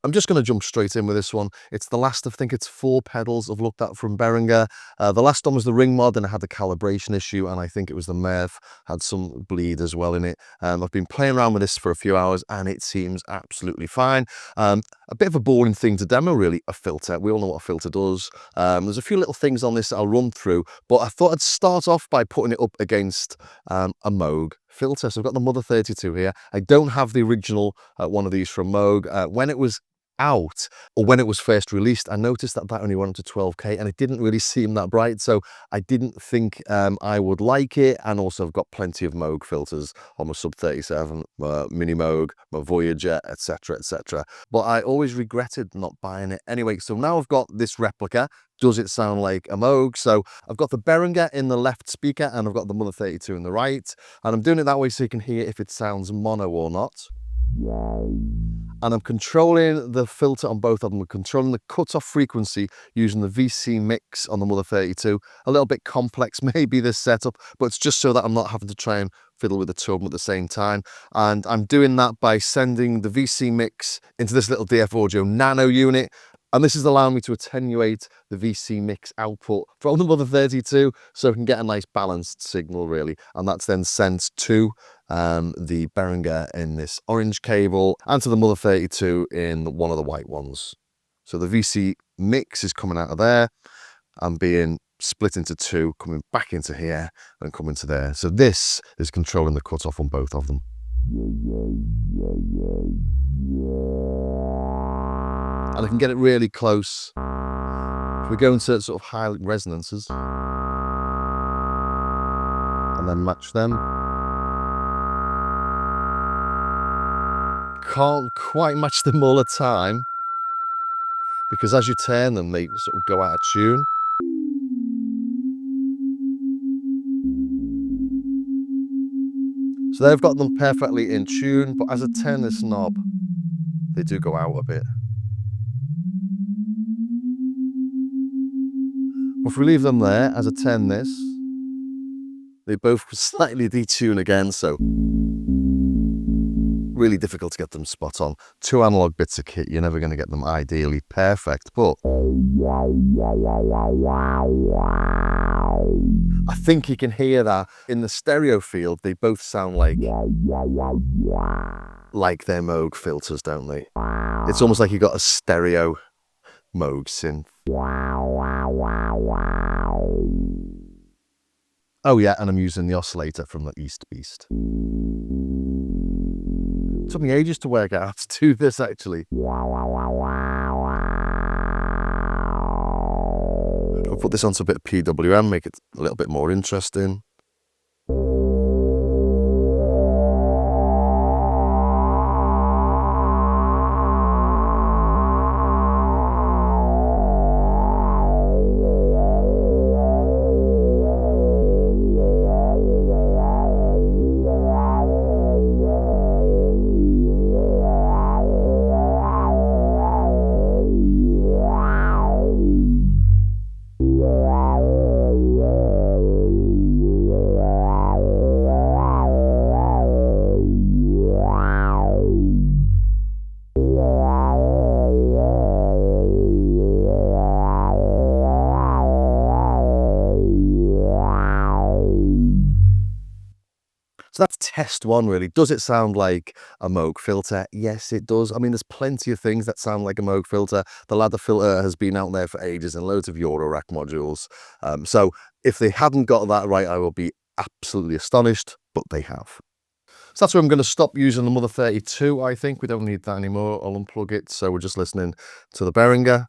I'm just going to jump straight in with this one. It's the last, I think it's 4 pedals I've looked at from Behringer. The last one was the ring mod and it had the calibration issue, and I think it was the Merv had some bleed as well in it. I've been playing around with this for a few hours and it seems absolutely fine. A bit of a boring thing to demo really, a filter. We all know what a filter does. There's a few little things on this that I'll run through, but I thought I'd start off by putting it up against a Moog filter. So I've got the Mother 32 here. I don't have the original one of these from Moog. When it was out, or when it was first released, I noticed that only went up to 12k and it didn't really seem that bright, so I didn't think I would like it. And also I've got plenty of Moog filters on my Sub 37, Mini Moog, my Voyager, etc, etc, but I always regretted not buying it anyway. So now I've got this replica. Does it sound like a Moog? So I've got the Behringer in the left speaker and I've got the Mother 32 in the right, and I'm doing it that way so you can hear if it sounds mono or not. And I'm controlling the filter on both of them. I'm controlling the cutoff frequency using the VC mix on the Mother 32. A little bit complex maybe this setup, but it's just so that I'm not having to try and fiddle with the two of them at the same time. And I'm doing that by sending the VC mix into this little DF Audio Nano unit. And this is allowing me to attenuate the VC mix output from the Mother 32 so I can get a nice balanced signal really. And that's then sent to the Behringer in this orange cable and to the Mother 32 in one of the white ones. So the VC mix is coming out of there and being split into 2, coming back into here and coming to there. So this is controlling the cutoff on both of them. And I can get it really close. If we go into sort of high resonances and then match them. Can't quite match them all the time because as you turn them, they sort of go out of tune. So they've got them perfectly in tune, but as I turn this knob, they do go out a bit. If we leave them there, as I turn this, they both slightly detune again, so really difficult to get them spot on. 2 analog bits of kit, you're never going to get them ideally perfect, but I think you can hear that in the stereo field. They both sound like their Moog filters, don't they? It's almost like you got a stereo Moog synth. Oh yeah, and I'm using the oscillator from the East Beast. It took me ages to work out how to do this actually. I'll put this onto a bit of PWM, make it a little bit more interesting. So that's test 1 really. Does it sound like a Moog filter? Yes, it does. I mean, there's plenty of things that sound like a Moog filter. The ladder filter has been out there for ages and loads of Eurorack modules. So if they hadn't got that right, I will be absolutely astonished, but they have. So that's where I'm going to stop using the Mother 32, I think. We don't need that anymore. I'll unplug it. So we're just listening to the Behringer.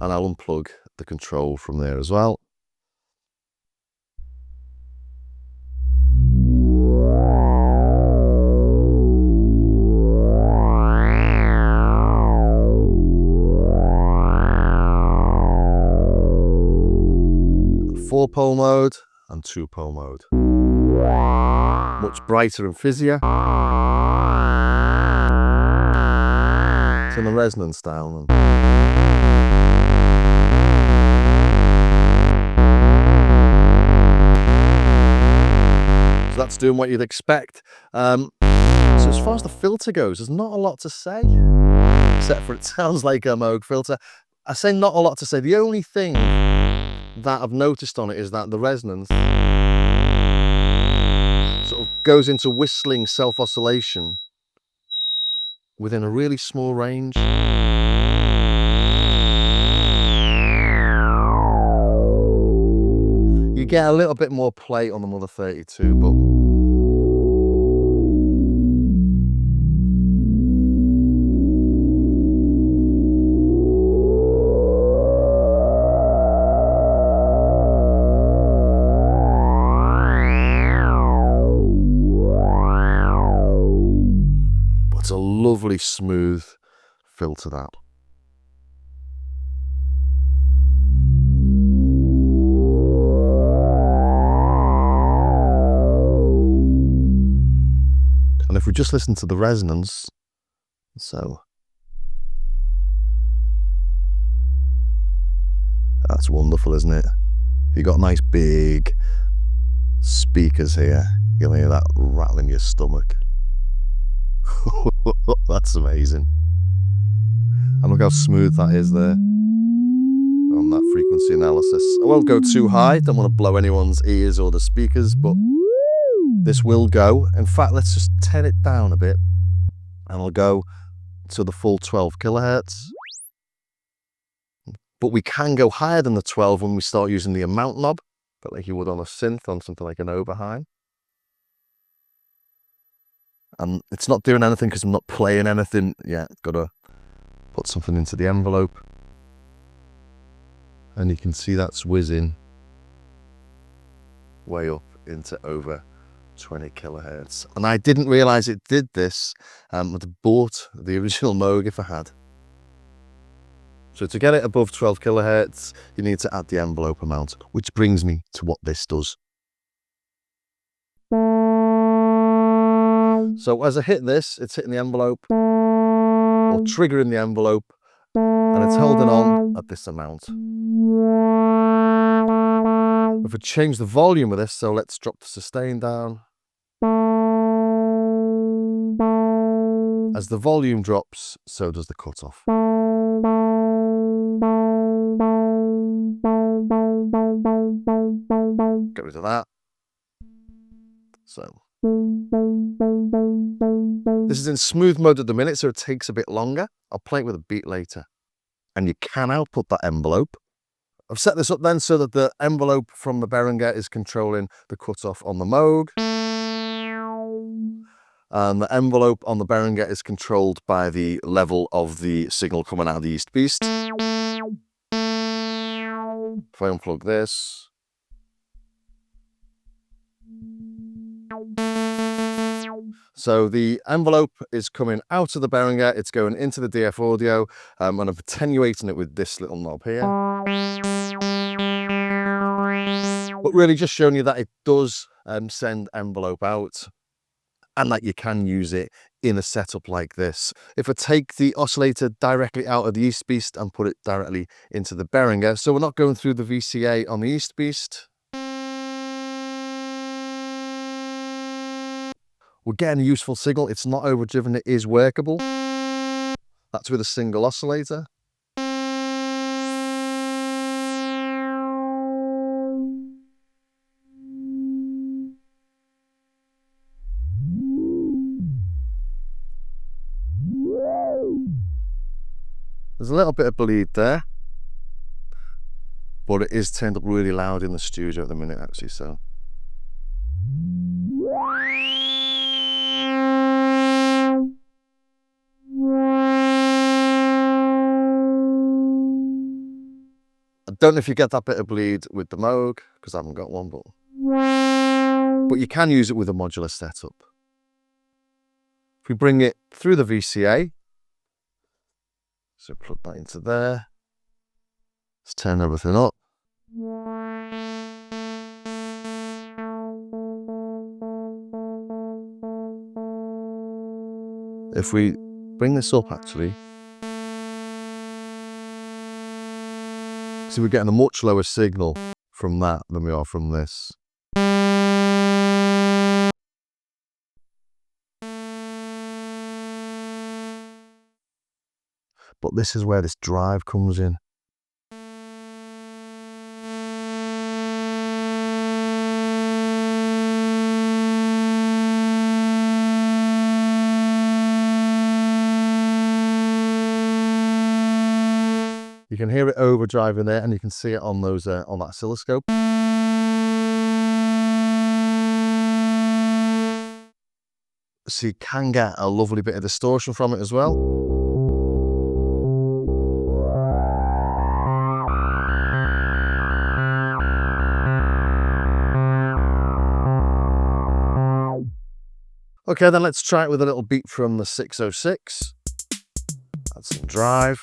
And I'll unplug the control from there as well. Four-pole mode and 2-pole mode. Much brighter and fizzier. Turn the resonance down. So that's doing what you'd expect. So So as far as the filter goes, there's not a lot to say, except for it sounds like a Moog filter. I say not a lot to say. The only thing that I've noticed on it is that the resonance sort of goes into whistling self-oscillation within a really small range. You get a little bit more play on the Mother 32, but it's a lovely smooth filter, that. And if we just listen to the resonance, so that's wonderful, isn't it? You got nice big speakers here. You'll hear that rattle in your stomach. That's amazing. And look how smooth that is there on that frequency analysis. I won't go too high, don't want to blow anyone's ears or the speakers, but this will go. In fact, let's just turn it down a bit and I'll go to the full 12 kilohertz. But we can go higher than the 12 when we start using the amount knob, but like you would on a synth, on something like an Oberheim. And it's not doing anything because I'm not playing anything yet. Got to put something into the envelope. And you can see that's whizzing way up into over 20 kilohertz. And I didn't realize it did this. I'd have bought the original Moog if I had. So to get it above 12 kilohertz, you need to add the envelope amount, which brings me to what this does. So as I hit this, it's hitting the envelope, or triggering the envelope, and it's holding on at this amount. If I change the volume of this, so let's drop the sustain down. As the volume drops, so does the cutoff. Get rid of that. So this is in smooth mode at the minute, so it takes a bit longer. I'll play it with a beat later. And you can output that envelope. I've set this up then so that the envelope from the Behringer is controlling the cutoff on the Moog. And the envelope on the Behringer is controlled by the level of the signal coming out of the East Beast. If I unplug this. So the envelope is coming out of the Behringer, it's going into the DF audio, and I'm attenuating it with this little knob here. But really just showing you that it does send envelope out, and that you can use it in a setup like this. If I take the oscillator directly out of the East Beast and put it directly into the Behringer, so we're not going through the VCA on the East Beast. We're getting a useful signal. It's not overdriven, it is workable. That's with a single oscillator. There's a little bit of bleed there, but it is turned up really loud in the studio at the minute actually, so. I don't know if you get that bit of bleed with the Moog, because I haven't got one, but you can use it with a modular setup. If we bring it through the VCA, so plug that into there, let's turn everything up. If we bring this up actually, see we're getting a much lower signal from that than we are from this. but this is where this drive comes in. You can hear it overdriving there, and you can see it on those on that oscilloscope. So you can get a lovely bit of distortion from it as well. Okay, then let's try it with a little beat from the 606. Add some drive.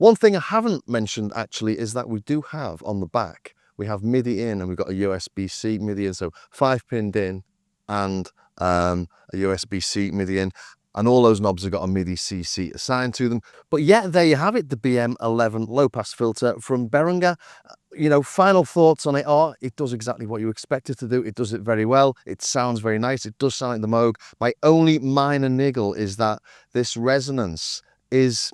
One thing I haven't mentioned actually is that we do have on the back, we have MIDI in and we've got a USB-C MIDI in, so 5-pinned in and a USB-C MIDI in, and all those knobs have got a MIDI CC assigned to them. But yeah, there you have it, the BM-11 low-pass filter from Behringer. You know, final thoughts on it are, it does exactly what you expect it to do. It does it very well. It sounds very nice. It does sound like the Moog. My only minor niggle is that this resonance is,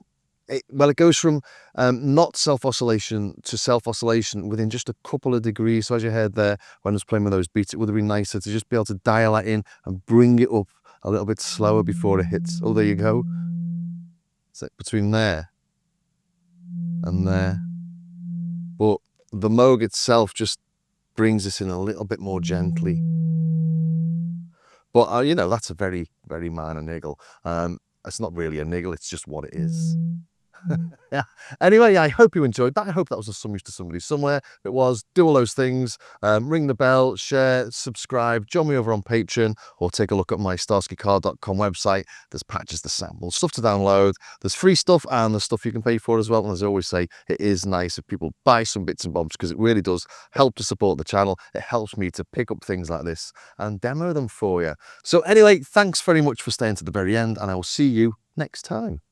well, it goes from not self-oscillation to self-oscillation within just a couple of degrees. So as you heard there, when I was playing with those beats, it would have been nicer to just be able to dial that in and bring it up a little bit slower before it hits. Oh, there you go. So between there and there. But the Moog itself just brings this in a little bit more gently. But, you know, that's a very, very minor niggle. It's not really a niggle, it's just what it is. Yeah. Anyway, yeah, I hope you enjoyed that. I hope that was of some use to somebody somewhere. If it was, do all those things. Ring the bell, share, subscribe, join me over on Patreon, or take a look at my starskycarr.com website. There's patches to sample, stuff to download. There's free stuff and there's stuff you can pay for as well. And as I always say, it is nice if people buy some bits and bobs, because it really does help to support the channel. It helps me to pick up things like this and demo them for you. So anyway, thanks very much for staying to the very end, and I will see you next time.